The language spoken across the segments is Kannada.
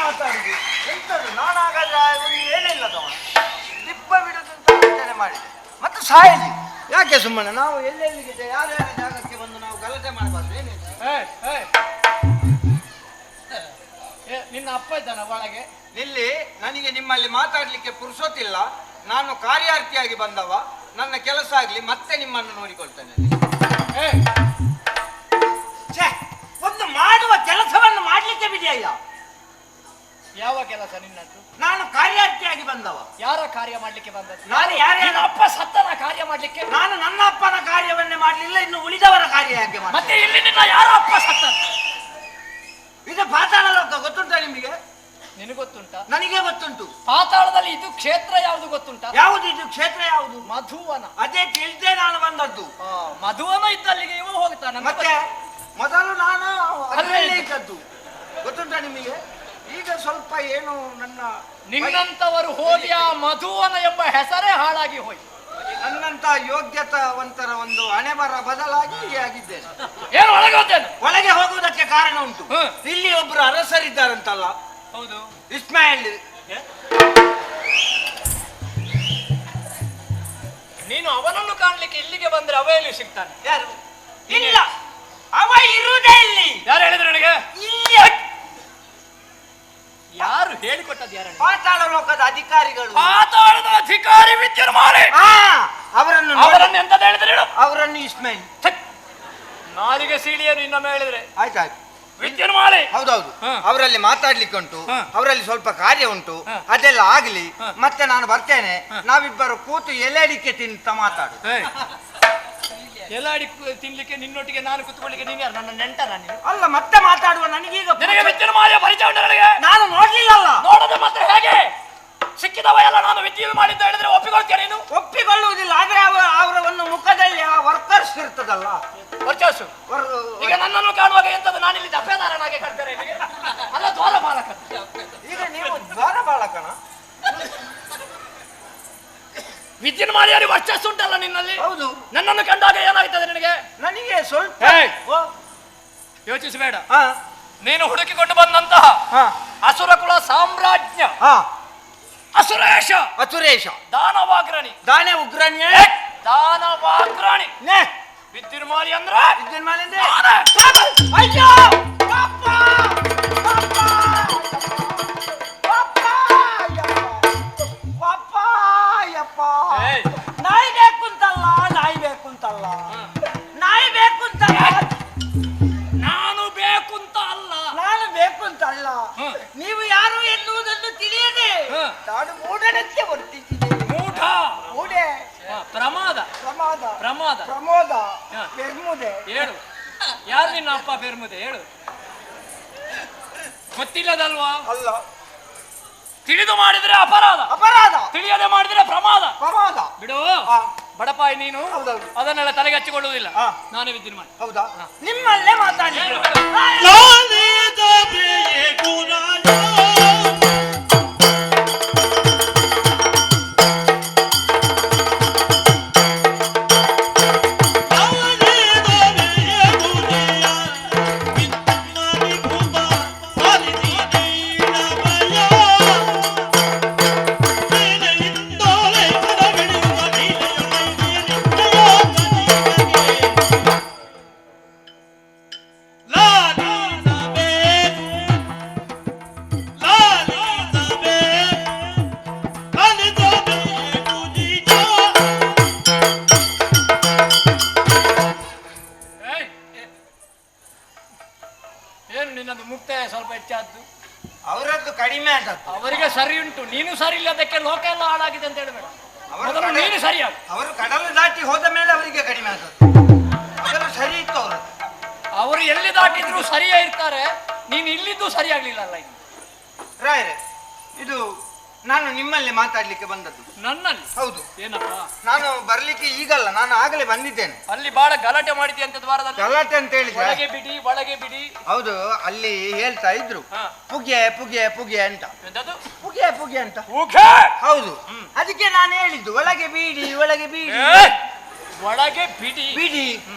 ಮಾತಾಡುದು ಎಂತದ್ದು? ನಾನು ಹಾಗಾದ್ರೆ ಒಂದು ಏನಿಲ್ಲದವ ದಿಬ್ಬ ಬಿಡುದಂತ ಯೋಚನೆ ಮಾಡಿದೆ. ಮತ್ತು ಸಾಯಲಿ ಯಾಕೆ ಸುಮ್ಮನೆ ನಾವು ಎಲ್ಲೆಲ್ಲಿಗೆ ಯಾರ್ಯಾರ ಜಾಗಕ್ಕೆ ಬಂದು ನಾವು ಗಲಾಟೆ ಮಾಡಬಾರ್ದು. ಏನಿಲ್ಲ. ನಿನ್ನ ಅಪ್ಪ ಇದ್ದಾನ ಒಳಗೆ? ಇಲ್ಲಿ ನನಗೆ ನಿಮ್ಮಲ್ಲಿ ಮಾತಾಡ್ಲಿಕ್ಕೆ ಪುರುಸೊತ್ತಿಲ್ಲ. ನಾನು ಕಾರ್ಯಾರ್ಥಿಯಾಗಿ ಬಂದವ. ನನ್ನ ಕೆಲಸ ಆಗ್ಲಿ ಮತ್ತೆ ನಿಮ್ಮನ್ನು ನೋಡಿಕೊಳ್ತೇನೆ. ಒಂದು ಮಾಡುವ ಕೆಲಸವನ್ನು ಮಾಡ್ಲಿಕ್ಕೆ ಬಿಡಿಯಲ್ಲ. ಯಾವ ಕೆಲಸ ನಿನ್ನದ್ದು? ನಾನು ಕಾರ್ಯಾರ್ಥಿಯಾಗಿ ಬಂದವ. ಯಾರ ಕಾರ್ಯ ಮಾಡ್ಲಿಕ್ಕೆ ಬಂದದ್ದು? ನಾನು ಯಾರೇನ ಅಪ್ಪ ಸತ್ತನ ಕಾರ್ಯ ಮಾಡ್ಲಿಕ್ಕೆ? ನಾನು ನನ್ನ ಅಪ್ಪನ ಕಾರ್ಯವನ್ನೇ ಮಾಡ್ಲಿಲ್ಲ, ಇನ್ನು ಉಳಿದವರ ಕಾರ್ಯ ಯಾಕೆ ಮಾಡಿ? ಮತ್ತೆ ಇಲ್ಲಿ ನಿನ್ನ ಯಾರ ಅಪ್ಪ ಸತ್ತ? ಇದು ಪಾತಾಳ ಲೋಕ ಗೊತ್ತುಂಟ ನಿಮಗೆ? ನಿನಗೆ ಗೊತ್ತುಂಟ? ನನಗೆ ಗೊತ್ತುಂಟು. ಪಾತಾಳದಲ್ಲಿ ಇದು ಕ್ಷೇತ್ರ ಯಾವುದು ಗೊತ್ತುಂಟ? ಯಾವುದು ಇದು ಕ್ಷೇತ್ರ? ಯಾವುದು? ಮಧುವನ. ಅದೇ ತಿಳಿದೇ ನಾನು ಬಂದದ್ದು. ಮಧುವನ ಇದ್ದಲ್ಲಿಗೆ ಇವ ಹೋಗ್ತಾನೆ. ಮತ್ತೆ ಮೊದಲು ನಾನು ಅಲ್ಲೇ ಇದ್ದದ್ದು ಗೊತ್ತುಂಟ ನಿಮಗೆ? ಈಗ ಸ್ವಲ್ಪ ಏನು ನನ್ನ ನಿನ್ನಂತವರು ಹೋಗಿ ಆ ಮಧುವನ ಎಂಬ ಹೆಸರೇ ಹಾಳಾಗಿ ಹೋಯ್ತು. ನನ್ನಂತ ಯೋಗ್ಯತಾವಂತರ ಒಂದು ಹಣೆ ಬರ ಬದಲಾಗಿ ಆಗಿದ್ದೇನೆ. ಏನು ಒಳಗೆ ಹೋಗ್ತೇನೆ? ಒಳಗೆ ಹೋಗುವುದಕ್ಕೆ ಕಾರಣ ಉಂಟು. ಇಲ್ಲಿ ಒಬ್ರು ಅರಸರಿದ್ದಾರಂತಲ್ಲ? ಹೌದು. ಇಸ್ಮಾಯಿಲ್. ನೀನು ಅವನನ್ನು ಕಾಣ್ಲಿಕ್ಕೆ ಇಲ್ಲಿಗೆ ಬಂದ್ರೆ ಅವ ಎಲ್ಲಿ ಸಿಗ್ತಾನೆ? ಯಾರು? ಇಲ್ಲ, ಅವ ಇರುವುದೇ ಇಲ್ಲಿ. ಯಾರು ಹೇಳಿದ್ರು ನನಗೆ? ಇಲ್ಲಿ. ಯಾರು ಹೇಳಿಕೊಟ್ಟದ್ದು? ಯಾರು? ಪಾತಾಳ ಲೋಕದ ಅಧಿಕಾರಿಗಳು. ಪಾತಾಳದ ಅಧಿಕಾರಿ ವಿದ್ಯುನ್ಮಾಲೆ. ಅವರನ್ನು ಎಂತ ಹೇಳಿದ್ರೆ? ಅವರನ್ನು ಇಸ್ಮಾಯಿಲ್. ನಾಲಿಗೆ ಸೀಳಿಯನ್ನು ಇನ್ನೊಮ್ಮೆ ಹೇಳಿದ್ರೆ ಆಯ್ತಾಯ್ತು. ವಿದ್ಯುನ್ಮಾಲೆ. ಹೌದೌದು, ಅವರಲ್ಲಿ ಮಾತಾಡ್ಲಿಕ್ಕೆ ಉಂಟು, ಅವರಲ್ಲಿ ಸ್ವಲ್ಪ ಕಾರ್ಯ ಉಂಟು, ಅದೆಲ್ಲ ಆಗ್ಲಿ ಮತ್ತೆ ನಾನು ಬರ್ತೇನೆ. ನಾವಿಬ್ಬರು ಕೂತು ಎಲೆಡಿಕೆ ತಿಂತ ಮಾತಾಡು. ಎಲ್ಲಾಡಿ ತಿನ್ಲಿಕ್ಕೆ ನಿನ್ನೊಟ್ಟಿಗೆ ನಾನು ಕುತ್ಕೊಳ್ಳಿಕ್ಕೆ ನೀನು ಯಾರು? ನನ್ನ ನೆಂಟ ನಾನು ಅಲ್ಲ, ಮತ್ತೆ ಮಾತಾಡುವ ನನಗೀಗ ವಿದ್ಯುನ್ಮಾಲೆಯ ಪರಿಚಯ ಉಂಟು ನನಗೆ. ನಾನು ನೋಡ್ಲಿಲ್ಲಲ್ಲ. ನೋಡೋದು ಮತ್ತೆ ಹೇಗೆ? ಸಿಕ್ಕಿದವ ಎಲ್ಲ ನಾನು ವಿದ್ಯುನ್ಮಾಲೆ ಅಂತ ಹೇಳಿದ್ರೆ ಒಪ್ಪಿಕೊಳ್ತೇನೆ? ನೀನು ಒಪ್ಪಿಕೊಳ್ಳುವುದಿಲ್ಲ. ಆದ್ರೆ ಅವರ ಒಂದು ಮುಖದಲ್ಲಿ ಆ ವರ್ಕರ್ಸ್ ಇರ್ತದಲ್ಲ, ವರ್ಚಸ್ಸು. ಈಗ ನನ್ನನ್ನು ಕಾಣುವಾಗ ಎಂತದ್ದು? ನಾನಿಲ್ಲಿ ದಫೇದಾರನಾಗೆ ಕಾಣ್ತಾರೆ ಇಲ್ಲಿಗೆ? ಅಲ್ಲ, ದ್ವಾರ ಬಾಲಕ. ಈಗ ನೀವು ದ್ವಾರ ಬಾಲಕನ? ವಿದ್ಯುನ್ಮಾಲೆಯಲ್ಲಿ ವರ್ಚಸ್ಸು ಉಂಟಲ್ಲ ನಿನ್ನಲ್ಲಿ? ಹೌದು. ನನ್ನನ್ನು ಕಂಡಾಗ ಏನಾಗ್ತದೆ ನಿನಗೆ? ನನಗೆ ಸ್ವಲ್ಪ ಯೋಚಿಸಬೇಡ. ನೀನು ಹುಡುಕಿಕೊಂಡು ಬಂದಂತಹ ಅಸುರ ಕುಲ ಸಾಮ್ರಾಜ್ಯ ಅಸುರೇಶ. ಅಸುರೇಶ ದಾನವಾಗ್ರಣಿ. ದಾನೆ ಉಗ್ರಣ್ಯ. ದಾನವಾಗ್ರಣಿ ವಿದ್ಯುನ್ಮಾಲೆ ಅಂದ್ರೆ ವಿದ್ಯುನ್ಮಾಲೆ ಅಂದ್ರೆ ಅಯ್ಯೋ ನಾಯಿ ಬೇಕು ಅಂತಲ್ಲ, ನಾಯಿ ಬೇಕು ಅಂತಲ್ಲ, ನಾಯಿ ಬೇಕು ಅಂತಲ್ಲ, ನಾನು ಬೇಕು ಅಂತ ಅಲ್ಲ, ನಾನು ಬೇಕು ಅಂತ ಅಲ್ಲ. ನೀವು ಯಾರು ಎನ್ನುವುದನ್ನು ತಿಳಿಯದೆ ನಾನು ಮೂಢನಕ್ಕೆ ವರ್ತಿಸಿದೆ. ಮೂಢ, ಮೂಢೆ, ಪ್ರಮಾದ, ಪ್ರಮಾದ, ಪ್ರಮಾದ, ಪ್ರಮೋದ, ಬೆರ್ಮುದೆ. ಹೇಳು, ಯಾರು ನಿನ್ನ ಅಪ್ಪ ಬೆರ್ಮುದೆ? ಹೇಳು. ಗೊತ್ತಿಲ್ಲದಲ್ವಾ? ಅಲ್ಲ. ತಿಳಿದು ಮಾಡಿದ್ರೆ ಅಪರಾಧ, ಅಪರಾಧ. ತಿಳಿಯದೆ ಮಾಡಿದ್ರೆ ಪ್ರಮಾದ, ಪ್ರಮಾದ. ಬಿಡು. ಬಡಪಾಯಿ ನೀನು ಅದನ್ನೆಲ್ಲ ತಲೆಗೆ ಹಚ್ಚಿಕೊಳ್ಳುವುದಿಲ್ಲ. ನಾನೇ ವಿದ್ಯುನ್ಮಾಲೆ. ಹೌದಾ? ನಿಮ್ಮಲ್ಲೇ ಮಾತಾಡಿ. ಸ್ವಲ್ಪ ಹೆಚ್ಚಾದ್ದು, ಅವರದ್ದು ಕಡಿಮೆ ಆದದ್ದು. ಅವರಿಗೆ ಸರಿ ಉಂಟು, ನೀನು ಸರಿ ಇಲ್ಲದಕ್ಕೆ ಲೋಕ ಎಲ್ಲ ಹಾಳಾಗಿದೆ ಅಂತ ಹೇಳಬೇಡ. ಮೊದಲು ನೀನು ಸರಿಯಾಗಿ. ಅವರು ಕಡಲು ದಾಟಿ ಹೋದ ಮೇಲೆ ಅವರಿಗೆ ಕಡಿಮೆ ಆದದ್ದು. ಮೊದಲು ಸರಿ ಇತ್ತು ಅವರು. ಅವರು ಎಲ್ಲಿ ದಾಟಿದ್ರು ಸರಿಯೇ ಇರ್ತಾರೆ. ನೀನು ಇಲ್ಲಿದ್ದು ಸರಿಯಾಗ್ಲಿಲ್ಲಲ್ಲ. ರಾಯರೇ, ಇದು ನಾನು ನಿಮ್ಮಲ್ಲಿ ಮಾತಾಡ್ಲಿಕ್ಕೆ ಬಂದದ್ದು. ನನ್ನಲ್ಲಿ? ಹೌದು. ಏನಪ್ಪ? ನಾನು ಬರ್ಲಿಕ್ಕೆ ಈಗಲ್ಲ, ನಾನು ಆಗಲೇ ಬಂದಿದ್ದೇನೆ. ಅಲ್ಲಿ ಬಹಳ ಗಲಾಟೆ ಮಾಡಿದ್ದೆ ಅಂತ ದ್ವಾರದಲ್ಲಿ. ಗಲಾಟೆ ಅಂತ ಹೇಳಿದ್ರೆ ಒಳಗೆ ಬಿಡಿ, ಒಳಗೆ ಬಿಡಿ. ಹೌದು, ಅಲ್ಲಿ ಹೇಳ್ತಾ ಇದ್ರು ಪುಗೆ ಪುಗೆ ಪುಗೆ ಅಂತ. ಪುಗೆ ಪುಗೆ ಅಂತ. ಹೌದು, ಅದಕ್ಕೆ ನಾನು ಹೇಳಿದ್ದು ಒಳಗೆ ಬೀಡಿ, ಒಳಗೆ ಬೀಡಿ, ಒಳಗೆ ಬಿಡಿ ಬಿಡಿ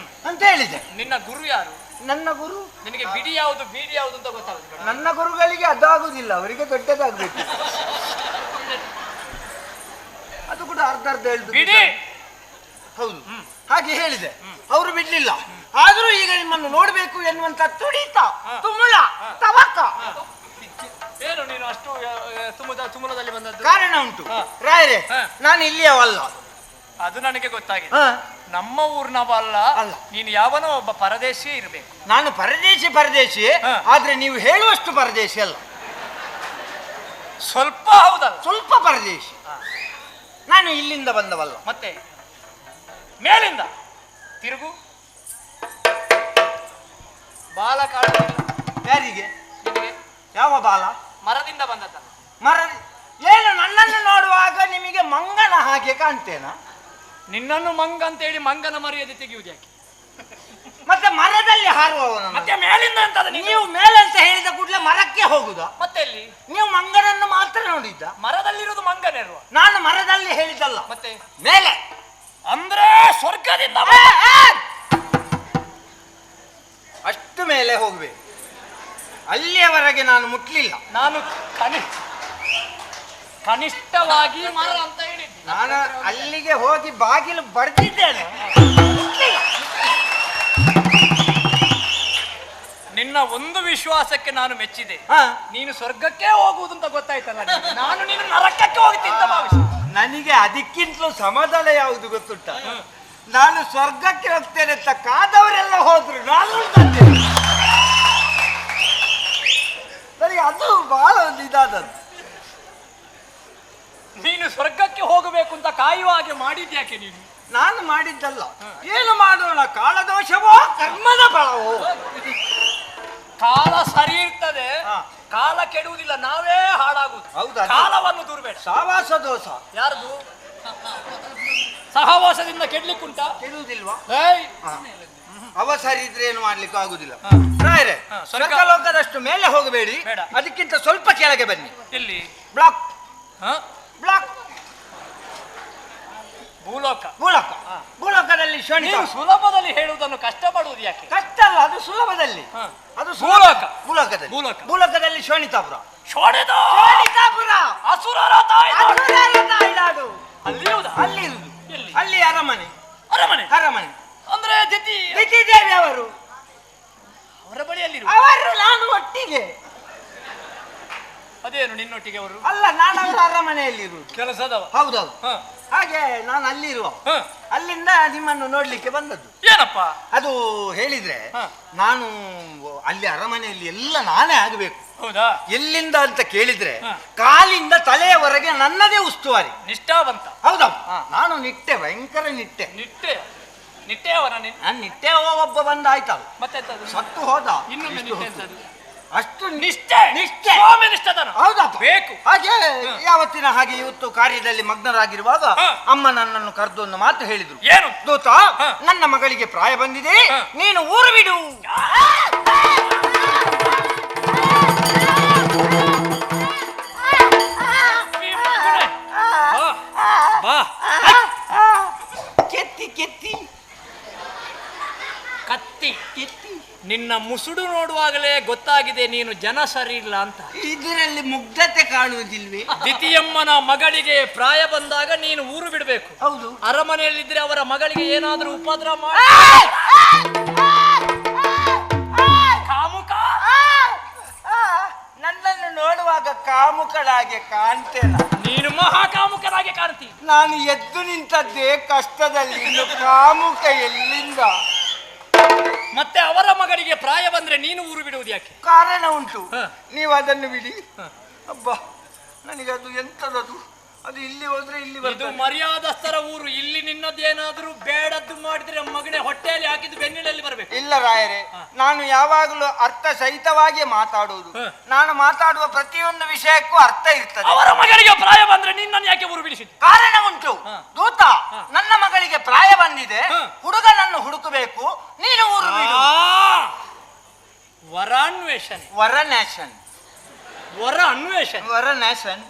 ಅಂತ ಹೇಳಿದೆ. ನಿನ್ನ ಗುರು ಯಾರು? ನನ್ನ ಗುರು ನಿನಗೆ ಬಿಡಿ ಯಾವುದು ಬೀಡಿ ಯಾವುದು ಅಂತ ಗೊತ್ತಾಗುತ್ತೆ. ನನ್ನ ಗುರುಗಳಿಗೆ ಅದಾಗುದಿಲ್ಲ, ಅವರಿಗೆ ದೊಡ್ಡದಾಗ್ಬೇಕು. ಅದು ಕೂಡ ಅರ್ಧ ಅರ್ಧ ಹೇಳ್ದು ಬಿಡಿ. ಹೌದು, ಹಾಗೆ ಹೇಳಿದೆ. ಅವರು ಬಿಡ್ಲಿಲ್ಲ. ಆದ್ರೂ ಈಗ ನಿಮ್ಮನ್ನು ನೋಡ್ಬೇಕು ಎನ್ನುವಂತ ತುಡಿತ, ತುಮುಳ, ತವಕ. ಏನು ನೀನು ಅಷ್ಟು ತುಮುಲದಲ್ಲಿ ಬಂದದ್ದು? ಕಾರಣ ಉಂಟು ರಾಯರೇ. ನಾನು ಇಲ್ಲಿಯವಲ್ಲ. ಅದು ನನಗೆ ಗೊತ್ತಾಗಿದೆ. ನಮ್ಮ ಊರಿನವ ಅಲ್ಲ. ನೀನು ಯಾವನೋ ಒಬ್ಬ ಪರದೇಶಿ ಇರಬೇಕು. ನಾನು ಪರದೇಶಿ, ಆದ್ರೆ ನೀವು ಹೇಳುವಷ್ಟು ಪರದೇಶಿ ಅಲ್ಲ. ಸ್ವಲ್ಪ ಹೌದಲ್ಲ? ಸ್ವಲ್ಪ ಪರದೇಶಿ. ನಾನು ಇಲ್ಲಿಂದ ಬಂದವಲ್ಲ. ಮತ್ತೆ ಮೇಲಿಂದ ತಿರುಗು. ಬಾಲ ಕಾಣುವುದಿಲ್ಲ ಯಾರಿಗೆ? ನಿನಗೆ. ಯಾವ ಬಾಲ? ಮರದಿಂದ ಬಂದದ್ದಲ್ಲ. ಮರ ಏನು? ನನ್ನನ್ನು ನೋಡುವಾಗ ನಿಮಗೆ ಮಂಗನ ಹಾಗೆ ಕಾಣ್ತೇನಾ? ನಿನ್ನನ್ನು ಮಂಗ ಅಂತ ಹೇಳಿ ಮಂಗನ ಮರ್ಯಾದೆ ತೆಗೆಯುವುದು ಯಾಕೆ? ಮತ್ತೆ ಮರದಲ್ಲಿ ಹಾರುವವನು. ಮತ್ತೆ ಮೇಲಿಂದ ಅಂತ ನೀವು ಮೇಲೆ ಅಂತ ಹೇಳಿದ ಕೂಡಲೇ ಮರಕ್ಕೆ ಹೋಗುದಾ? ಮತ್ತೆ ಎಲ್ಲಿ? ನೀವು ಮಂಗನನ್ನು ಮಾತ್ರ ನೋಡಿದ್ದ? ಮರದಲ್ಲಿರುವುದು ಮಂಗನೇರುವ. ನಾನು ಮರದಲ್ಲಿ ಹೇಳಿದ್ದಲ್ಲ, ಮತ್ತೆ ಮೇಲೆ. ಅಂದ್ರೆ ಸ್ವರ್ಗದಿಂದ ಅಷ್ಟು ಮೇಲೆ ಹೋಗ್ಬೇಕು. ಅಲ್ಲಿಯವರೆಗೆ ನಾನು ಮುಟ್ಲಿಲ್ಲ. ನಾನು ಕನಿಷ್ಠವಾಗಿ ಮರ ಅಂತ ಹೇಳಿದ್ದೆ. ನಾನು ಅಲ್ಲಿಗೆ ಹೋಗಿ ಬಾಗಿಲು ಬಡ್ದಿದ್ದೇನೆ. ನಿನ್ನ ಒಂದು ವಿಶ್ವಾಸಕ್ಕೆ ನಾನು ಮೆಚ್ಚಿದೆ. ನೀನು ಸ್ವರ್ಗಕ್ಕೆ ಹೋಗುವುದು ಅಂತ ಗೊತ್ತಾಯ್ತಲ್ಲ. ನಾನು ನೀನು ನರಕಕ್ಕೆ ಹೋಗ್ತಿದ್ದ ಭಾವಿಸಿ. ನನಗೆ ಅದಕ್ಕಿಂತಲೂ ಸಮತಲ ಯಾವುದು ಗೊತ್ತುಂಟ? ನಾನು ಸ್ವರ್ಗಕ್ಕೆ ಹೋಗ್ತೇನೆ ಅಂತ ಕಾದವರೆಲ್ಲ ಹೋದ್ರು, ನಾನು ಉಳ್ಕೊಂಡೆ. ನನಗೆ ಅದು ಬಹಳ ಒಂದು ಇದಾದದ್ದು. ನೀನು ಸ್ವರ್ಗಕ್ಕೆ ಹೋಗಬೇಕು ಅಂತ ಕಾಯುವ ಹಾಗೆ ಮಾಡಿದ್ಯಾಕೆ ನೀನು? ನಾನು ಮಾಡಿದ್ದಲ್ಲ. ಏನು ಮಾಡೋಣ? ಕಾಲದೋಷವೋ ಕರ್ಮದ ಫಲವೋ? ಕಾಲ ಸರಿ ಇರ್ತದೆ, ಕಾಲ ಕೆಡುವುದಿಲ್ಲ, ನಾವೇ ಹಾಳಾಗುದು. ಹೌದಾ? ಕಾಲವನ್ನು ದೂರಬೇಡ. ಸಹವಾಸ ದೋಷ ಯಾರದು? ಸಹವಾಸದಿಂದ ಕೆಡ್ಲಿಕ್ಕುಂಟ? ಕೆಡುವುದಿಲ್ವಾ? ಅವ ಸರಿ ಇದ್ರೆ ಏನು ಮಾಡ್ಲಿಕ್ಕೆ ಆಗುದಿಲ್ಲ. ಸ್ವರ್ಗಲೋಕದಷ್ಟು ಮೇಲೆ ಹೋಗಬೇಡಿ, ಅದಕ್ಕಿಂತ ಸ್ವಲ್ಪ ಕೆಳಗೆ ಬನ್ನಿ. ಎಲ್ಲಿ? ಬ್ಲಾಕ್ ಬ್ಲಾಕ್ ಭೂಲೋಕ. ಭೂಲೋಕದಲ್ಲಿ ಶೋಣಿತ. ಸುಲಭದಲ್ಲಿ ಹೇಳುವುದನ್ನು ಕಷ್ಟಪಡುವುದು ಯಾಕೆ? ಕಷ್ಟ ಅಲ್ಲ, ಅದು ಸುಲಭದಲ್ಲಿ. ಅದು ಭೂಲೋಕ. ಭೂಲೋಕದಲ್ಲಿ ಶೋಣಿತಾಪುರ. ಶೋಣಿತಾಪುರ ಅಸುರರ ತಾಯ್ನಾಡು. ಅಲ್ಲಿ ಅಲ್ಲಿ ಅರಮನೆ. ಅಂದ್ರೆ ದಿತಿ ದೇವಿ ಅವರು. ಅವರ ಬಳಿಯಲ್ಲಿ ಅವರು ನಾನು ಒಟ್ಟಿಗೆ. ಅದೇನು ನಿನ್ನೊಟ್ಟಿಗೆ ಅವರು? ಅಲ್ಲ, ನಾನು ಅವರ ಅರಮನೆಯಲ್ಲಿ ಇರುವುದು. ಕೆಲಸದವ? ಹೌದೌದು. ಹಾಗೆ ನಾನು ಅಲ್ಲಿರುವ. ಅಲ್ಲಿಂದ ನಿಮ್ಮನ್ನು ನೋಡ್ಲಿಕ್ಕೆ ಬಂದದ್ದು. ಏನಪ್ಪ ಅದು ಹೇಳಿದ್ರೆ, ನಾನು ಅಲ್ಲಿ ಅರಮನೆಯಲ್ಲಿ ಎಲ್ಲ ನಾನೇ ಆಗಬೇಕು. ಹೌದಾ? ಎಲ್ಲಿಂದ ಅಂತ ಕೇಳಿದ್ರೆ ಕಾಲಿಂದ ತಲೆಯವರೆಗೆ ನನ್ನದೇ ಉಸ್ತುವಾರಿ. ನಿಷ್ಠಾವಂತ. ಹೌದಾ? ನಾನು ನಿಟ್ಟೆ, ಭಯಂಕರ ನಿಟ್ಟೆ. ನಿಟ್ಟೆಯವರ? ನಾನು ನಿಟ್ಟೆ ಒಬ್ಬ ಬಂದ ಆಯ್ತಲ್ಲ, ಮತ್ತೆ ಸತ್ತು ಹೋದ. ಇನ್ನೊಮ್ಮೆ ಅಷ್ಟು ನಿಷ್ಠೆ. ಹೌದಾ? ಬೇಕು. ಹಾಗೆ ಯಾವತ್ತಿನ ಹಾಗೆ ಇವತ್ತು ಕಾರ್ಯದಲ್ಲಿ ಮಗ್ನರಾಗಿರುವಾಗ ಅಮ್ಮ ನನ್ನನ್ನು ಕರೆದು ಒಂದು ಮಾತು ಹೇಳಿದ್ರು. ಏನು? ದೂತ, ನನ್ನ ಮಗಳಿಗೆ ಪ್ರಾಯ ಬಂದಿದೆ, ನೀನು ಊರು ಬಿಡು. ಕೆತ್ತಿ ನಿನ್ನ ಮುಸುಡು ನೋಡುವಾಗಲೇ ಗೊತ್ತಾಗಿದೆ ನೀನು ಜನ ಸರಿ ಇಲ್ಲ ಅಂತ. ಇದರಲ್ಲಿ ಮುಗ್ಧತೆ ಕಾಣುವುದಿಲ್ವೇ? ದಿತಿಯಮ್ಮನ ಮಗಳಿಗೆ ಪ್ರಾಯ ಬಂದಾಗ ನೀನು ಊರು ಬಿಡಬೇಕು. ಹೌದು. ಅರಮನೆಯಲ್ಲಿದ್ರೆ ಅವರ ಮಗಳಿಗೆ ಏನಾದ್ರೂ ಉಪದ್ರ ಮಾಡಿ ಕಾಮುಕ. ನನ್ನನ್ನು ನೋಡುವಾಗ ಕಾಮುಕಳಾಗೆ ಕಾಣ್ತೇನ? ನೀನು ಮಹಾಕಾಮುಕರಾಗಿ ಕಾಣ್ತಿ. ನಾನು ಎದ್ದು ನಿಂತದ್ದೇ ಕಷ್ಟದಲ್ಲಿ, ಇನ್ನು ಕಾಮುಕ ಎಲ್ಲಿಂದ? ಮತ್ತೆ ಅವರ ಮಗಳಿಗೆ ಪ್ರಾಯ ಬಂದ್ರೆ ನೀನು ಊರು ಬಿಡುವುದು ಯಾಕೆ? ಕಾರಣ ಉಂಟು. ನೀವು ಅದನ್ನು ಬಿಡಿ. ಅಬ್ಬಾ, ನನಗದು ಎಂತದದು? ಅದು ಇಲ್ಲಿ ಹೋದ್ರೆ ಇಲ್ಲಿ ಬರ್ತದೆ. ಮರ್ಯಾದಸ್ಥರ ಊರು. ಇಲ್ಲಿ ನಿನ್ನದೇನಾದ್ರೂ ಬೇಡದ್ದು ಮಾಡಿದ್ರೆ ಮಗನೇ ಹೊಟ್ಟೆಯಲ್ಲಿ ಹಾಕಿದ್ದು ಬೆನ್ನಿಲಲ್ಲಿ ಬರಬೇಕು. ಇಲ್ಲ ರಾಯರೇ, ನಾನು ಯಾವಾಗಲೂ ಅರ್ಥ ಸಹಿತವಾಗಿ ಮಾತಾಡುವುದು. ನಾನು ಮಾತಾಡುವ ಪ್ರತಿಯೊಂದು ವಿಷಯಕ್ಕೂ ಅರ್ಥ ಇರ್ತದೆ. ಅವರ ಮಗಳಿಗೆ ಪ್ರಾಯ ಬಂದ್ರೆ ನಿನ್ನನ್ನು ಯಾಕೆ ಊರು ಬಿಡಿಸಿದ್ದು? ಕಾರಣ ಉಂಟು. ದೂತ, ನನ್ನ ಮಗಳಿಗೆ ಪ್ರಾಯ ಬಂದಿದೆ, ಹುಡುಗನನ್ನು ಹುಡುಕಬೇಕು, ನೀನು ಊರು ಬಿಡು. ವರಾನ್ವೇಷಣೆ. ವರನ್ಯಾಷನ್. ವರ ಅನ್ವೇಷಣೆ. ವರನ್ಯಾಷನ್.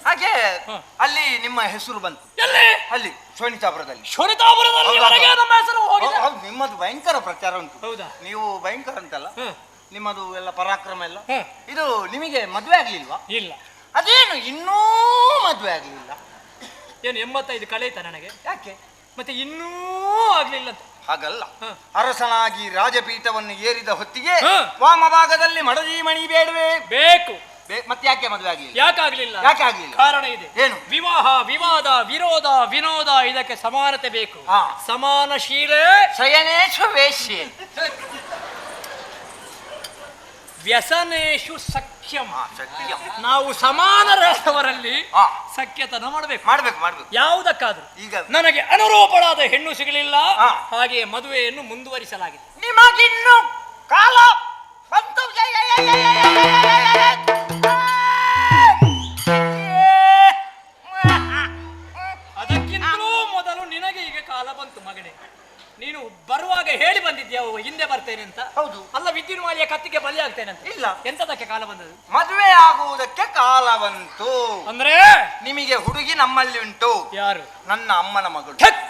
ಹಾಗೆ ಹ. ಅಲ್ಲಿ ನಿಮ್ಮ ಹೆಸರು ಬಂತು. ಎಲ್ಲಿ? ಅಲ್ಲಿ ಶೋಣಿತಾಪುರದಲ್ಲಿ. ಶೋಣಿತಾಪುರದಲ್ಲಿವರೆಗೆ ನಮ್ಮ ಹೆಸರು ಹೋಗಿದೆ. ಹೌದು, ನಿಮ್ಮದು ಭಯಂಕರ ಪ್ರಚಾರ ಉಂಟು. ಹೌದಾ? ನೀವು ಭಯಂಕರ ಅಂತಲ್ಲ, ಹ. ನಿಮ್ಮದು ಎಲ್ಲ ಪರಾಕ್ರಮ ಎಲ್ಲ. ಹ. ಇದು ನಿಮಗೆ ಮದುವೆ ಆಗ್ಲಿಲ್ವಾ? ಇಲ್ಲ. ಅದೇನು ಇನ್ನೂ ಮದುವೆ ಆಗ್ಲಿಲ್ಲ? ಏನು 85 ಕಳೆಯಿತ ನನಗೆ? ಯಾಕೆ? ಮತ್ತೆ ಇನ್ನೂ ಆಗ್ಲಿಲ್ಲ ಅಂತ. ಹಾಗಲ್ಲ, ಹ. ಅರಸನಾಗಿ ರಾಜಪೀಠವನ್ನು ಏರಿದ ಹೊತ್ತಿಗೆ ಹ. ವಾಮಭಾಗದಲ್ಲಿ ಮಡದಿ ಮಣಿ ಬೇಡವೇ? ಬೇಕು. ಮತ್ತೆ ಯಾಕೆ ಮದುವೆ ಆಗ್ಲಿಲ್ಲ? ಯಾಕಾಗ್ಲಿಲ್ಲ? ಯಾಕೆ ಆಗ್ಲಿಲ್ಲ? ಕಾರಣ ಇದೆ. ಏನು? ವಿವಾಹ, ವಿವಾದ, ವಿರೋಧ, ವಿನೋದ, ಇದಕ್ಕೆ ಸಮಾನತೆ ಬೇಕು. ಹಾ. ಸಮಾನಶೀಲೆ ಶಯನೇಶು ವೇಶ್ಯೆ. ವ್ಯಸನೇಶು ಸಖ್ಯಂ. ಸತ್ಯ. ನಾವು ಸಮಾನರಾದವರಲ್ಲಿ ಹಾ. ಸಖ್ಯತನ ಮಾಡಬೇಕು. ಮಾಡ್ಬೇಕು ಮಾಡ್ಬೇಕು. ಯಾವುದಕ್ಕಾದ್ರೂ. ಈಗ ನನಗೆ ಅನುರೂಪಳಾದ ಹೆಣ್ಣು ಸಿಗಲಿಲ್ಲ. ಹಾ. ಹಾಗೆ ಮದುವೆಯನ್ನು ಮುಂದುವರಿಸಲಾಗಿದೆ. ನಿಮಗಿನ್ನು ಕಾಲ ಬಂತು. ಅದಕ್ಕಿಂತಲೂ ಮೊದಲು ನಿನಗೆ ಈಗ ಕಾಲ ಬಂತು ಮಗನೇ. ನೀನು ಬರುವಾಗ ಹೇಳಿ ಬಂದಿದ್ಯಾ ಹಿಂದೆ ಬರ್ತೇನೆ ಅಂತ? ಹೌದು. ಅಲ್ಲ, ವಿದ್ಯುನ್ಮಾಲಿಯ ಕತ್ತಿಗೆ ಬಲಿ ಆಗ್ತೇನೆ ಅಂತ? ಇಲ್ಲ. ಎಂತದಕ್ಕೆ ಕಾಲ ಬಂದದ್ದು? ಮದುವೆ ಆಗುವುದಕ್ಕೆ ಕಾಲ ಬಂತು. ಅಂದ್ರೆ ನಿಮಗೆ ಹುಡುಗಿ ನಮ್ಮಲ್ಲಿ ಉಂಟು. ಯಾರು? ನನ್ನ ಅಮ್ಮನ ಮಗಳು. ಠಕ್!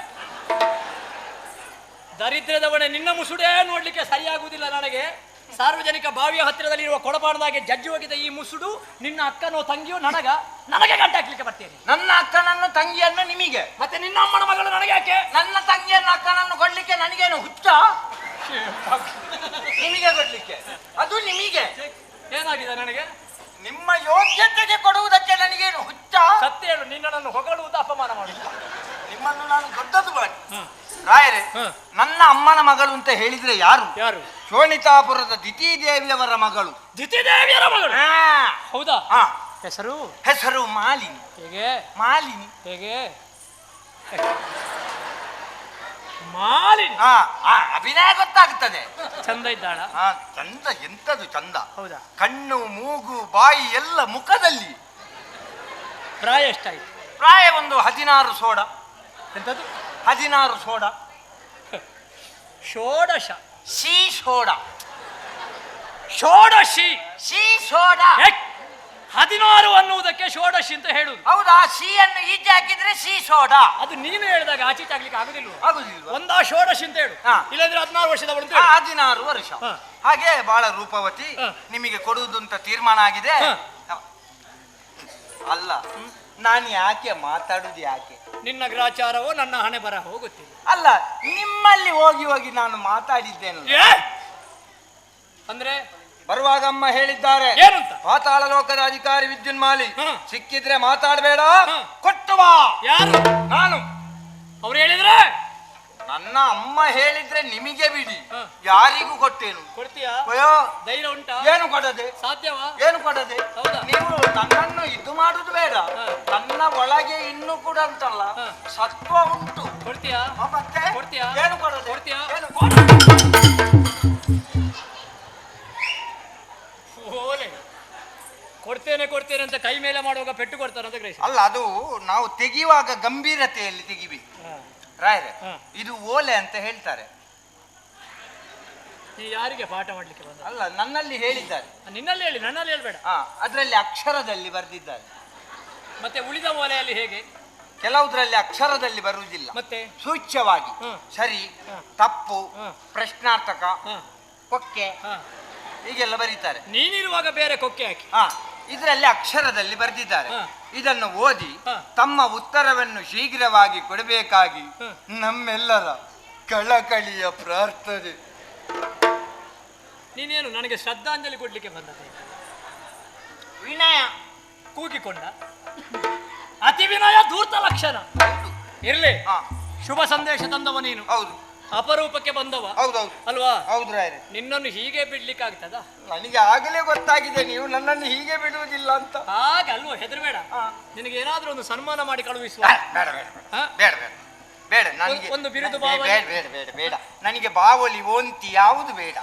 ದರಿದ್ರದವಣೆ, ನಿನ್ನ ಮುಸುಡೇ ನೋಡ್ಲಿಕ್ಕೆ ಸರಿಯಾಗುವುದಿಲ್ಲ ನನಗೆ. ಸಾರ್ವಜನಿಕ ಬಾವಿಯ ಹತ್ತಿರದಲ್ಲಿರುವ ಕೊಡಪಾಡದಾಗೆ ಜಜ್ಜಿ ಹೋಗಿದ ಈ ಮುಸುಡು ನಿನ್ನ ಅಕ್ಕನೋ ತಂಗಿಯೋ ನನಗೆ ಗಂಟಾಕ್ಲಿಕ್ಕೆ ಬರ್ತೇನೆ. ನನ್ನ ಅಕ್ಕನನ್ನು ತಂಗಿಯನ್ನು ನಿಮಗೆ, ಮತ್ತೆ ನಿನ್ನ ಅಮ್ಮನ ಮಗಳು ನನಗೆ ಯಾಕೆ? ನನ್ನ ತಂಗಿಯನ್ನು ಅಕ್ಕನನ್ನು ಕೊಡ್ಲಿಕ್ಕೆ ನನಗೇನು ಹುಚ್ಚ? ನಿಮಗೆ ಕೊಡ್ಲಿಕ್ಕೆ ಅದು ನಿಮಗೆ. ಏನಾಗಿದೆ ನನಗೆ? ನಿಮ್ಮ ಯೋಗ್ಯತೆಗೆ ಕೊಡುವುದಕ್ಕೆ ನನಗೇನು ಹುಚ್ಚ? ಸತ್ಯ ಹೇಳು, ನಿನ್ನನ್ನು ಹೊಗಳುವುದು ಅಪಮಾನ ಮಾಡುವುದು. ನಿಮ್ಮನ್ನು ನಾನು ದೊಡ್ಡದು ಮಾಡಿ ರಾಯರೇ. ನನ್ನ ಅಮ್ಮನ ಮಗಳು ಅಂತ ಹೇಳಿದ್ರೆ ಯಾರು? ಯಾರು? ಶೋಣಿತಾಪುರದ ದಿತಿದೇವಿಯವರ ಮಗಳು. ದಿತಿದೇವಿಯರ ಮಗಳು? ಹಾ. ಹೌದಾ? ಹಾ. ಹೆಸರು? ಹೆಸರು ಮಾಲಿನಿ. ಹೇಗೆ? ಮಾಲಿನಿ. ಹೇಗೆ? ಮಾಲಿನಿ. ಹಾ, ಅಭಿನಯ ಗೊತ್ತಾಗ್ತದೆ. ಚಂದ ಇದ್ದಾಳ? ಹಾ, ಚಂದ. ಎಂತದು ಚಂದ! ಹೌದಾ? ಕಣ್ಣು, ಮೂಗು, ಬಾಯಿ ಎಲ್ಲ ಮುಖದಲ್ಲಿ. ಪ್ರಾಯ ಎಷ್ಟಾಯ್ತು? ಪ್ರಾಯ ಒಂದು 16 ಸೋಡ. ಎಂತದ್ದು? 16 ಸೋಡ. ಷೋಡಶ. ಶೀ ಸೋಡ. ಷೋಡಶಿ. ಶೀ ಸೋಡ. 16 ಅನ್ನುವುದಕ್ಕೆ ಷೋಡಶಿ ಅಂತ ಹೇಳುದು. ಹೌದಾ? ಶೀಯನ್ನು ಈಚೆ ಹಾಕಿದ್ರೆ ಶೀ ಸೋಡ. ಅದು ನೀನು ಹೇಳಿದಾಗ ಆಚೆ ಆಗ್ಲಿಕ್ಕೆ ಆಗುದಿಲ್ವ? ಆಗುದಿಲ್ವಾ? ಒಂದಾ ಷೋಡಶಿ ಅಂತ ಹೇಳು. ಹಾ. ಇಲ್ಲಾಂದ್ರೆ 16 ವರ್ಷದವಳು ಅಂತ ಹೇಳು. 16 ವರ್ಷ. ಹಾ. ಹಾಗೆ ಬಹಳ ರೂಪವತಿ. ಹಾ. ನಿಮಗೆ ಕೊಡುವುದು ಅಂತ ತೀರ್ಮಾನ ಆಗಿದೆ. ಹಾ. ಅಲ್ಲ, ನಾನು ಯಾಕೆ ಮಾತಾಡುದು ಯಾಕೆ? ನಿನ್ನ ಗ್ರಾಚಾರವೋ ನನ್ನ ಹಣೆ ಬರಹೋ ಗೊತ್ತಿಲ್ಲ. ಅಲ್ಲ, ನಿಮ್ಮಲ್ಲಿ ಹೋಗಿ ಹೋಗಿ ನಾನು ಮಾತಾಡಿದ್ದೇನೆ. ಅಂದ್ರೆ ಬರುವಾಗ ಅಮ್ಮ ಹೇಳಿದ್ದಾರೆ, ಏನಂತ? ಪಾತಾಳ ಲೋಕದ ಅಧಿಕಾರಿ ವಿದ್ಯುನ್ಮಾಲಿ, ಹಾ. ಸಿಕ್ಕಿದ್ರೆ ಮಾತಾಡಬೇಡ, ಹಾ. ಕೊಟ್ಟು ಬಾ. ಯಾರು? ನಾನು. ಅವ್ರು ಹೇಳಿದ್ರೆ? ನನ್ನ ಅಮ್ಮ ಹೇಳಿದ್ರೆ ನಿಮಗೆ ಬಿಡಿ, ಹಾ. ಯಾರಿಗೂ ಕೊಟ್ಟೇನು. ಕೊಡ್ತೀಯಾ? ಅಯ್ಯೋ, ಧೈರ್ಯ ಉಂಟಾ? ಏನು ಕೊಡದೆ? ಸಾಧ್ಯವಾ? ಏನು ಕೊಡದೆ? ಹೌದಾ? ನೀವು ನನ್ನನ್ನು ಇದು ಮಾಡುದು ಬೇಡ. ಹಾ. ನನ್ನ ಒಳಗೆ ಇನ್ನೂ ಕೂಡ ಅಂತಲ್ಲ, ಹಾ. ಸತ್ವ ಉಂಟು. ಕೊಡ್ತೀಯಾ? ಮತ್ತೆ ಕೊಡ್ತೀಯಾ? ಏನು ಕೊಡದೆ? ಕೊಡ್ತೀಯಾ? ಏನು ಓಲೆ ಕೊಡ್ತೇನೆ ಅಂತ ಕೈ ಮೇಲೆ ಮಾಡುವಾಗ ಪೆಟ್ಟು ಕೊಡ್ತಾರೆ ಅಂತ ಗ್ರಹಿಸಿ. ಅಲ್ಲ, ಅದು ನಾವು ತೆಗೆಯುವಾಗ ಗಂಭೀರತೆಯಲ್ಲಿ ತೆಗಿಬೇಕು ರಾಯರೇ. ಇದು ಓಲೆ ಅಂತ ಹೇಳ್ತಾರೆ. ನೀ ಯಾರಿಗೆ ಪಾಠ ಮಾಡ್ಲಿಕ್ಕೆ ಬಂದ? ಅಲ್ಲ, ನನ್ನಲ್ಲಿ ಹೇಳಿದ್ದಾರೆ. ನಿನ್ನಲ್ಲಿ ಹೇಳಿ, ನನ್ನಲ್ಲಿ ಹೇಳ್ಬೇಡ. ಅದರಲ್ಲಿ ಅಕ್ಷರದಲ್ಲಿ ಬರೆದಿದ್ದಾರೆ. ಮತ್ತೆ ಉಳಿದ ಓಲೆಯಲ್ಲಿ ಹೇಗೆ? ಕೆಲವುದ್ರಲ್ಲಿ ಅಕ್ಷರದಲ್ಲಿ ಬರುವುದಿಲ್ಲ, ಮತ್ತೆ ಸೂಚ್ಯವಾಗಿ ಸರಿ, ತಪ್ಪು, ಪ್ರಶ್ನಾರ್ಥಕ, ಕೊಕ್ಕೆ ಹೀಗೆಲ್ಲ ಬರೀತಾರೆ. ನೀನಿರುವಾಗ ಬೇರೆ ಕೊಕ್ಕೆ ಹಾಕಿ. ಇದರಲ್ಲಿ ಅಕ್ಷರದಲ್ಲಿ ಬರೆದಿದ್ದಾರೆ. ಇದನ್ನು ಓದಿ ಹಾ. ತಮ್ಮ ಉತ್ತರವನ್ನು ಶೀಘ್ರವಾಗಿ ಕೊಡಬೇಕಾಗಿ ನಮ್ಮೆಲ್ಲರ ಕಳಕಳಿಯ ಪ್ರಾರ್ಥನೆ. ನೀನೇನು ನನಗೆ ಶ್ರದ್ಧಾಂಜಲಿ ಕೊಡ್ಲಿಕ್ಕೆ ಬಂದ? ವಿನಯ ಕೂಗಿಕೊಂಡ? ಅತಿ ವಿನಯ ಧೂರ್ತ ಲಕ್ಷಣ. ಇರ್ಲಿ, ಶುಭ ಸಂದೇಶ ತಂದವ ನೀನು. ಹೌದು, ಅಪರೂಪಕ್ಕೆ ಬಂದವ. ಹೌದೌದು ಅಲ್ವಾ? ಹೌದು ರಾಯರೇ. ನಿನ್ನನ್ನು ಹೀಗೆ ಬಿಡ್ಲಿಕ್ಕೆ ಆಗ್ತದ? ನನಗೆ ಆಗಲೇ ಗೊತ್ತಾಗಿದೆ ನೀವು ನನ್ನನ್ನು ಹೀಗೆ ಬಿಡುವುದಿಲ್ಲ ಅಂತ. ಹಾಗಲ್ವ, ಹೆದರ್ಬೇಡ. ನಿನಗೆ ಏನಾದ್ರೂ ಒಂದು ಸನ್ಮಾನ ಮಾಡಿ ಕಳುಹಿಸುವ. ಬೇಡ ಬೇಡ ಬೇಡ ಬೇಡ ಬೇಡ ನನಗೆ ಒಂದು ಬಿರುದು ಬೇಡ ಬೇಡ ಬೇಡ ಬೇಡ. ನನಗೆ ಬಾವಲಿ ಓಂತಿ ಯಾವುದು ಬೇಡ.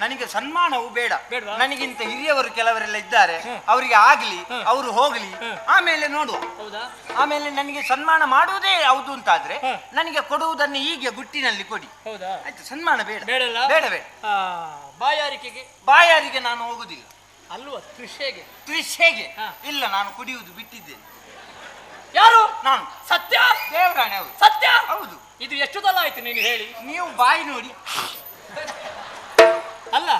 ನನಗೆ ಸನ್ಮಾನವು ಬೇಡ. ನನಗಿಂತ ಹಿರಿಯವರು ಕೆಲವರೆಲ್ಲ ಇದ್ದಾರೆ, ಅವರಿಗೆ ಆಗ್ಲಿ, ಅವರು ಹೋಗ್ಲಿ, ಆಮೇಲೆ ನೋಡುವ. ಹೌದಾ? ಆಮೇಲೆ ನನಗೆ ಸನ್ಮಾನ ಮಾಡುವುದೇ ಯಾವುದು ಅಂತಾದ್ರೆ ನನಗೆ ಕೊಡುವುದನ್ನು ಹೀಗೆ ಗುಟ್ಟಿನಲ್ಲಿ ಕೊಡಿ. ಹೌದಾ? ಆಯ್ತು, ಸನ್ಮಾನ ಬೇಡ. ಬೇಡಲ್ಲ? ಬೇಡ ಬೇಡ. ಬಾಯಾರಿಕೆಗೆ? ಬಾಯಾರಿಗೆ ನಾನು ಹೋಗುದಿಲ್ಲ. ಅಲ್ವಾ ಕೃಷಿಗೆ ತ್ರಿಷೆಗೆ ಹಾ. ಇಲ್ಲ, ನಾನು ಕುಡಿಯುವುದು ಬಿಟ್ಟಿದ್ದೇನೆ. ಯಾರು ನಾನು ಸತ್ಯ ದೇವರಾಣೆ. ಹೌದು ಸತ್ಯ ಹೌದು. ಇದು ಎಷ್ಟು ಸಲ ಆಯ್ತು ನೀನು ಹೇಳಿ? ನೀವು ಬಾಯಿ ನೋಡಿ. ಅಲ್ಲ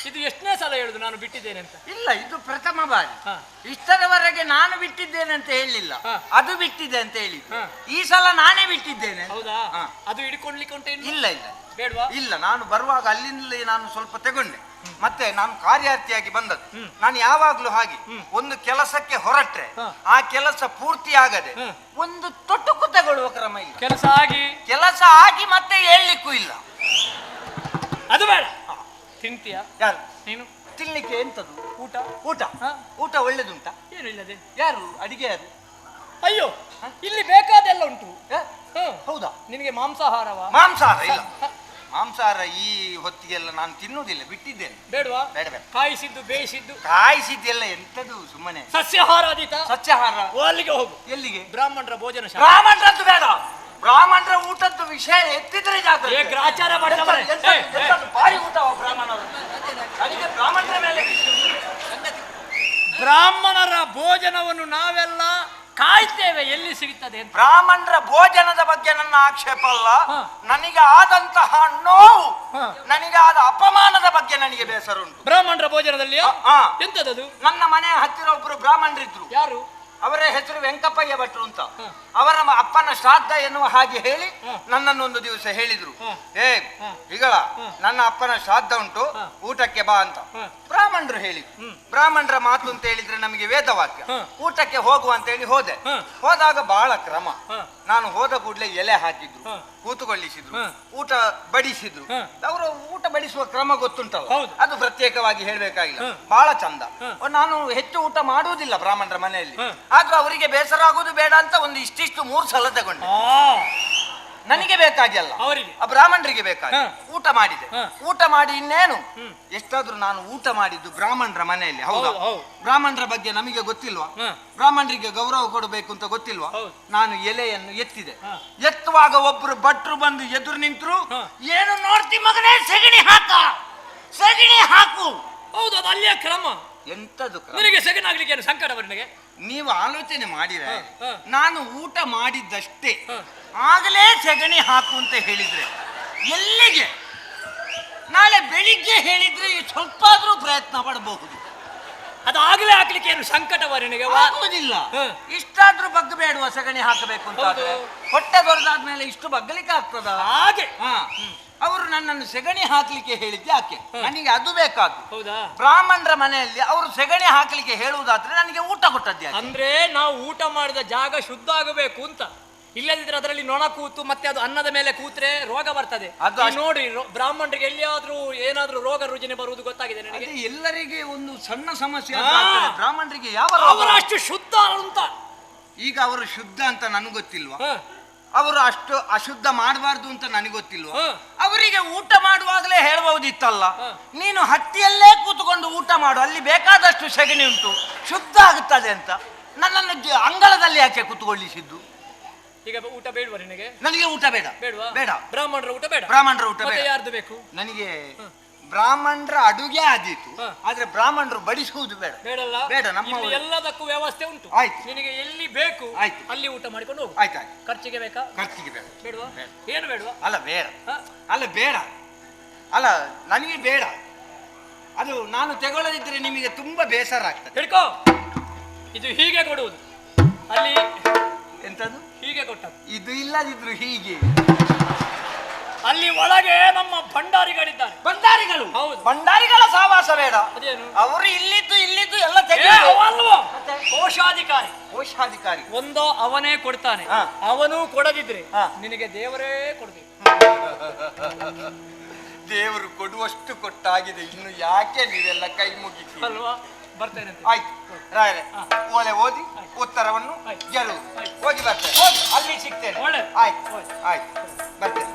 ಇದು ಎಷ್ಟನೇ ಸಲ ಹೇಳುದು ನಾನು ಬಿಟ್ಟಿದ್ದೇನೆ ಅಂತ? ಇಲ್ಲ, ಇದು ಪ್ರಥಮ ಬಾರಿ. ಹಾ. ಇಷ್ಟರವರೆಗೆ ನಾನು ಬಿಟ್ಟಿದ್ದೇನೆ ಅಂತ ಹೇಳಿಲ್ಲ, ಹಾ. ಅದು ಬಿಟ್ಟಿದೆ ಅಂತ ಹೇಳಿದ್ದು. ಹಾ. ಈ ಸಲ ನಾನೇ ಬಿಟ್ಟಿದ್ದೇನೆ. ಹೌದಾ? ಹಾ. ಅದು ಹಿಡ್ಕೊಳ್ಲಿಕ್ಕೆ ಉಂಟು ಇನ್ನು? ಇಲ್ಲ ಇಲ್ಲ ಬೇಡ್ವಾ? ಇಲ್ಲ, ನಾನು ಬರುವಾಗ ಅಲ್ಲಿಂದಲೇ ನಾನು ಸ್ವಲ್ಪ ತಗೊಂಡೆ. ಮತ್ತೆ ನಾನು ಕಾರ್ಯಾರ್ಥಿಯಾಗಿ ಬಂದದ್ದು. ಹ್ಮ್. ನಾನು ಯಾವಾಗ್ಲೂ ಹಾಗೆ ಹ್ಮ್. ಒಂದು ಕೆಲಸಕ್ಕೆ ಹೊರಟ್ರೆ ಹಾ. ಆ ಕೆಲಸ ಪೂರ್ತಿ ಆಗದೆ ಹ್ಮ್. ಒಂದು ತೊಟುಕು ತಗೊಳ್ಳುವ ಕ್ರಮ ಇಲ್ಲ. ಕೆಲಸ ಆಗಿ ಕೆಲಸ ಆಗಿ ಮತ್ತೆ ಹೇಳಲಿಕ್ಕೂ ಇಲ್ಲ. ಅದು ಬೇಡ. ತಿಂತೀಯ ಯಾರು ನೀನು? ತಿನ್ಲಿಕ್ಕೆ ಎಂತದು? ಊಟ ಊಟ. ಹಾ. ಊಟ ಒಳ್ಳೇದುಂಟಾ? ಏನು ಇಲ್ಲದೆ? ಯಾರು ಅಡಿಗೆ? ಯಾರು? ಅಯ್ಯೋ ಇಲ್ಲಿ ಬೇಕಾದೆಲ್ಲ ಉಂಟು. ಹ? ಹ್ಮ್. ಹೌದಾ? ನಿನಗೆ ಮಾಂಸಾಹಾರವಾ? ಮಾಂಸಾಹಾರ ಇಲ್ಲ. ಮಾಂಸಾಹಾರ ಈ ಹೊತ್ತಿಗೆಲ್ಲ ನಾನು ತಿನ್ನುವುದಿಲ್ಲ, ಬಿಟ್ಟಿದ್ದೇನೆ. ಬೇಡವಾ? ಬೇಡ ಬೇಡ. ಕಾಯಿಸಿದ್ದು ಬೇಯಿಸಿದ್ದು ಕಾಯಿಸಿದ್ದೆಲ್ಲ ಎಂತದು ಸುಮ್ಮನೆ. ಸಸ್ಯಾಹಾರಾದಿತ? ಸಸ್ಯಾಹಾರ. ಅಲ್ಲಿಗೆ ಹೋಗು. ಎಲ್ಲಿಗೆ? ಬ್ರಾಹ್ಮಣರ ಭೋಜನ ಶಾಲೆ. ಬ್ರಾಹ್ಮಣರದ್ದು ಬೇಡ. ಬ್ರಾಹ್ಮಣರ ಊಟದ್ದು ವಿಷಯ ಎತ್ತಿದ್ರೆ ಜಾಗ. ಏ ಗ್ರಾಚಾರ ಮಾಡ್ದವರೇ. ಭಾರಿ ಊಟ ಬ್ರಾಹ್ಮಣರು. ನನಗೆ ಬ್ರಾಹ್ಮಣರ ಮೇಲೆ ಬ್ರಾಹ್ಮಣರ ಭೋಜನವನ್ನು ನಾವೆಲ್ಲ ಕಾಯ್ತೇವೆ, ಎಲ್ಲಿ ಸಿಗುತ್ತದೆ ಅಂತ. ಬ್ರಾಹ್ಮಣರ ಭೋಜನದ ಬಗ್ಗೆ ನನ್ನ ಆಕ್ಷೇಪ ಅಲ್ಲ. ಹಾ. ನನಗೆ ಆದಂತಹ ನೋವು, ಹಾ. ನನಗೆ ಆದ ಅಪಮಾನದ ಬಗ್ಗೆ ನನಗೆ ಬೇಸರ ಉಂಟು. ಬ್ರಾಹ್ಮಣರ ಭೋಜನದಲ್ಲಿ ಹಾ. ಎಂತದದು? ನನ್ನ ಮನೆಯ ಹತ್ತಿರ ಒಬ್ಬರು ಬ್ರಾಹ್ಮಣರಿದ್ರು. ಯಾರು? ಅವರ ಹೆಸರು ವೆಂಕಪ್ಪಯ್ಯ ಭಟ್ರು ಅಂತ. ಹಾ. ಅವರ ಅಪ್ಪನ ಶ್ರಾದ್ದ ಎನ್ನುವ ಹಾಗೆ ಹೇಳಿ ಹಾ. ನನ್ನನ್ನು ಒಂದು ದಿವಸ ಹೇಳಿದ್ರು, ಹಾ. ಏ ಹಾ. ಈಗಳ ಹಾ. ನನ್ನ ಅಪ್ಪನ ಶ್ರಾದ್ದ ಉಂಟು, ಹಾ. ಊಟಕ್ಕೆ ಬಾ ಅಂತ. ಹಾ. ಬ್ರಾಹ್ಮಣರು ಹೇಳಿದ್ರು. ಹ್ಮ್. ಬ್ರಾಹ್ಮಣರ ಮಾತು ಅಂತ ಹೇಳಿದ್ರೆ ನಮಗೆ ವೇದವಾಕ್ಯ. ಹಾ. ಊಟಕ್ಕೆ ಹೋಗುವ ಅಂತ ಹೇಳಿ ಹೋದೆ. ಹಾ. ಹೋದಾಗ ಬಹಳ ಕ್ರಮ. ಹಾ. ನಾನು ಹೋದ ಕೂಡಲೇ ಎಲೆ ಹಾಕಿದ್ರು, ಹಾ. ಕೂತುಕೊಳ್ಳಿಸಿದ್ರು, ಹಾ. ಊಟ ಬಡಿಸಿದ್ರು. ಹಾ. ಅವರು ಊಟ ಬಡಿಸುವ ಕ್ರಮ ಗೊತ್ತುಂಟಲ್ಲ, ಹೌದು. ಅದು ಪ್ರತ್ಯೇಕವಾಗಿ ಹೇಳ್ಬೇಕಾಗಿಲ್ಲ. ಹಾ. ಬಹಳ ಚಂದ. ಹಾ. ನಾನು ಹೆಚ್ಚು ಊಟ ಮಾಡುವುದಿಲ್ಲ ಬ್ರಾಹ್ಮಣರ ಮನೆಯಲ್ಲಿ. ಹಾ. ಆದ್ರೂ ಅವರಿಗೆ ಬೇಸರ ಆಗುದು ಬೇಡ ಅಂತ ಒಂದು ಇಷ್ಟಿಷ್ಟು 3 ಸಲ ತಗೊಂಡೆ. ನನಗೆ ಬೇಕಾಗಿ ಅಲ್ಲ, ಅವರಿಗೆ ಆ ಬ್ರಾಹ್ಮಣರಿಗೆ ಬೇಕಾಗಿ. ಹಾ. ಊಟ ಮಾಡಿದೆ. ಹಾ. ಊಟ ಮಾಡಿ ಇನ್ನೇನು, ಹ್ಮ್. ಎಷ್ಟಾದ್ರೂ ನಾನು ಊಟ ಮಾಡಿದ್ದು ಬ್ರಾಹ್ಮಣರ ಮನೆಯಲ್ಲಿ. ಹೌದಾ? ಹೌದು, ಹೌದು. ಬ್ರಾಹ್ಮಣರ ಬಗ್ಗೆ ನಮಗೆ ಗೊತ್ತಿಲ್ವಾ? ಹಾ. ಬ್ರಾಹ್ಮಣರಿಗೆ ಗೌರವ ಕೊಡಬೇಕು ಅಂತ ಗೊತ್ತಿಲ್ವಾ? ಹೌದು. ನಾನು ಎಲೆಯನ್ನು ಎತ್ತಿದೆ. ಹಾ. ಎತ್ತುವಾಗ ಒಬ್ರು ಭಟ್ರು ಬಂದು ಎದುರು ನಿಂತರು. ಹಾ. ಏನು ನೋಡ್ತಿ ಮಗನೇ, ಸೆಗಣಿ ಹಾಕ, ಸೆಗಣಿ ಹಾಕು. ಹೌದು, ಅದು ಅಲ್ಲಿಯ ಕ್ರಮ. ಎಂತದು ಕ್ರಮ? ನಿನಗೆ ಸೆಗಣಾಗ್ಲಿಕ್ಕೆ ಏನು ಸಂಕಟ ನನಗೆ? ನೀವು ಆಲೋಚನೆ ಮಾಡಿರ, ಹಾ, ಹಾ. ನಾನು ಊಟ ಮಾಡಿದ್ದಷ್ಟೇ, ಹಾ. ಆಗಲೇ ಸೆಗಣಿ ಹಾಕು ಅಂತ ಹೇಳಿದ್ರೆ ಎಲ್ಲಿಗೆ? ನಾಳೆ ಬೆಳಿಗ್ಗೆ ಹೇಳಿದ್ರೆ ಸ್ವಲ್ಪ ಆದ್ರೂ ಪ್ರಯತ್ನ ಪಡಬಹುದು. ಅದು ಆಗ್ಲೇ ಹಾಕ್ಲಿಕ್ಕೆ ಏನು ಸಂಕಟವ ನಿನಗೆ? ಆಗುವುದಿಲ್ಲ. ಹಾ. ಇಷ್ಟಾದ್ರೂ ಬಗ್ಗಬೇಡುವ ಸಗಣಿ ಹಾಕಬೇಕು ಅಂತ ಹೌದು. ಆದ್ರೆ? ಹೊಟ್ಟೆ ದೊರೆದಾದ್ಮೇಲೆ ಇಷ್ಟು ಬಗ್ಗಲಿಕ್ಕೆ ಆಗ್ತದ? ಹಾಗೆ. ಅವರು ನನ್ನನ್ನು ಸೆಗಣಿ ಹಾಕ್ಲಿಕ್ಕೆ ಹೇಳಿದ್ದೆ ಯಾಕೆ? ನನಗೆ ಅದು ಬೇಕಾದ್ದು. ಹೌದಾ? ಬ್ರಾಹ್ಮಣರ ಮನೆಯಲ್ಲಿ ಅವರು ಸೆಗಣಿ ಹಾಕ್ಲಿಕ್ಕೆ ಹೇಳುವುದಾದ್ರೆ ನನಗೆ ಊಟ ಕೊಟ್ಟದ್ದೆ ಯಾಕೆ? ಅಂದ್ರೆ ನಾವು ಊಟ ಮಾಡಿದ ಜಾಗ ಶುದ್ಧ ಆಗಬೇಕು ಅಂತ. ಇಲ್ಲದಿದ್ರೆ ಅದರಲ್ಲಿ ನೊಣ ಕೂತು ಮತ್ತೆ ಅದು ಅನ್ನದ ಮೇಲೆ ಕೂತ್ರೆ ರೋಗ ಬರ್ತದೆ. ಅದು ಈ ನೋಡಿ ಬ್ರಾಹ್ಮಣರಿಗೆ ಎಲ್ಲಿಯಾದ್ರೂ ಏನಾದ್ರೂ ರೋಗ ರುಜಿನ ಬರುವುದು ಗೊತ್ತಾಗಿದೆ ನನಗೆ. ಅದೇ ಎಲ್ಲರಿಗೆ ಒಂದು ಸಣ್ಣ ಸಮಸ್ಯೆ ಹಾ. ಆಗ್ತದೆ. ಬ್ರಾಹ್ಮಣರಿಗೆ ಯಾವ ರೋಗ? ಅವರು ಅಷ್ಟು ಶುದ್ಧ ಅಂತ. ಈಗ ಅವರು ಶುದ್ಧ ಅಂತ ನನಗೆ ಗೊತ್ತಿಲ್ವಾ? ಹ. ಅವರು ಅಷ್ಟು ಅಶುದ್ಧ ಮಾಡಬಾರ್ದು ಅಂತ ನನಗೆ ಗೊತ್ತಿಲ್ವಾ? ಹ. ಅವರಿಗೆ ಊಟ ಮಾಡುವಾಗಲೇ ಹೇಳಬಹುದಿತ್ತಲ್ಲ, ಹ. ನೀನು ಹಟ್ಟಿಯಲ್ಲೇ ಕೂತ್ಕೊಂಡು ಊಟ ಮಾಡು, ಅಲ್ಲಿ ಬೇಕಾದಷ್ಟು ಸೆಗಣಿ ಉಂಟು, ಶುದ್ಧ ಆಗುತ್ತದೆ ಅಂತ. ನನ್ನನ್ನು ಅಂಗಳದಲ್ಲಿ ಯಾಕೆ ಕೂತ್ಕೊಳ್ಳಿಸಿದ್ದು? ಈಗ ಊಟ ಬೇಡವಾ ನಿನಗೆ? ನನಗೆ ಊಟ ಬೇಡ. ಬೇಡವಾ? ಬೇಡ. ಬ್ರಾಹ್ಮಣರ ಊಟ ಬೇಡ. ಬ್ರಾಹ್ಮಣರ ಊಟ ಮತ್ತೆ ಬೇಡ. ಯಾರ್ದು ಬೇಕು? ನನಗೆ ಬ್ರಾಹ್ಮಣರ ಅಡುಗೆ ಆದೀತು, ಹ. ಆದ್ರೆ ಬ್ರಾಹ್ಮಣರು ಬಡಿಸುವುದು ಬೇಡ. ಬೇಡಲ್ಲ? ಬೇಡ. ನಮ್ಮ ಇಲ್ಲಿ ಎಲ್ಲದಕ್ಕೂ ವ್ಯವಸ್ಥೆ ಉಂಟು. ಆಯ್ತು. ನಿನಗೆ ಎಲ್ಲಿ ಬೇಕು ಆಯ್ತು. ಅಲ್ಲಿ ಊಟ ಮಾಡಿಕೊಂಡು ಹೋಗು. ಆಯ್ತಾಯ್ತು. ಖರ್ಚಿಗೆ ಬೇಕಾ? ಖರ್ಚಿಗೆ ಬೇಡ. ಬೇಡವಾ? ಬೇಡ. ಏನು ಬೇಡವಾ? ಅಲ್ಲ ಬೇಡ. ಹ? ಅಲ್ಲ ಬೇಡ. ಅಲ್ಲ ನನಗೆ ಬೇಡ. ಅದು ನಾನು ತಗೊಳ್ಳದಿದ್ರೆ ನಿಮಗೆ ತುಂಬಾ ಬೇಸರ ಆಗ್ತದೆ. ಹಿಡ್ಕೋ. ಇದು ಹೀಗೆ ಕೊಡುವುದು, ಅಲ್ಲಿ ಎಂತದು? ಹೀಗೆ ಕೊಟ್ಟದ್ದು. ಇದು ಇಲ್ಲದಿದ್ರು ಹೀಗೆ. ಅಲ್ಲಿ ಒಳಗೆ ನಮ್ಮ ಭಂಡಾರಿಗಳಿದ್ದಾರೆ. ಭಂಡಾರಿಗಳು? ಹೌದು. ಭಂಡಾರಿಗಳ ಸಹವಾಸ ಬೇಡ. ಅದೇನು? ಅವರು ಇಲ್ಲಿದ್ದು ಎಲ್ಲ ಏ, ತೆಗೆದು. ಅವಲ್ವೋ? ಮತ್ತೆ? ಕೋಶಾಧಿಕಾರಿ. ಕೋಶಾಧಿಕಾರಿ. ಒಂದೋ ಅವನೇ ಕೊಡ್ತಾನೆ, ಹಾ. ಅವನು ಕೊಡದಿದ್ರೆ ಹಾ. ನಿನಗೆ ದೇವರೇ ಕೊಡ್ಬೇಕು. ದೇವರು ಕೊಡುವಷ್ಟು ಕೊಟ್ಟಾಗಿದೆ, ಇನ್ನು ಯಾಕೆ ನೀವೆಲ್ಲ ಕೈ ಮುಗಿಸಿ? ಅಲ್ವಾ? ಬರ್ತೇನೆ. ಆಯ್ತು ರಾಯರೇ, ಹಾ. ಓಲೆ ಓದಿ ಉತ್ತರವನ್ನು ಆಯ್ತು. ಗೆಲುವು. ಆಯ್ತು. ಹೋಗಿ ಬರ್ತೇನೆ. ಅಲ್ಲಿ ಸಿಗ್ತೇನೆ. ಒಳ್ಳೆದು. ಆಯ್ತು ಹೋಯ್ತು. ಆಯ್ತು ಬರ್ತೇನೆ.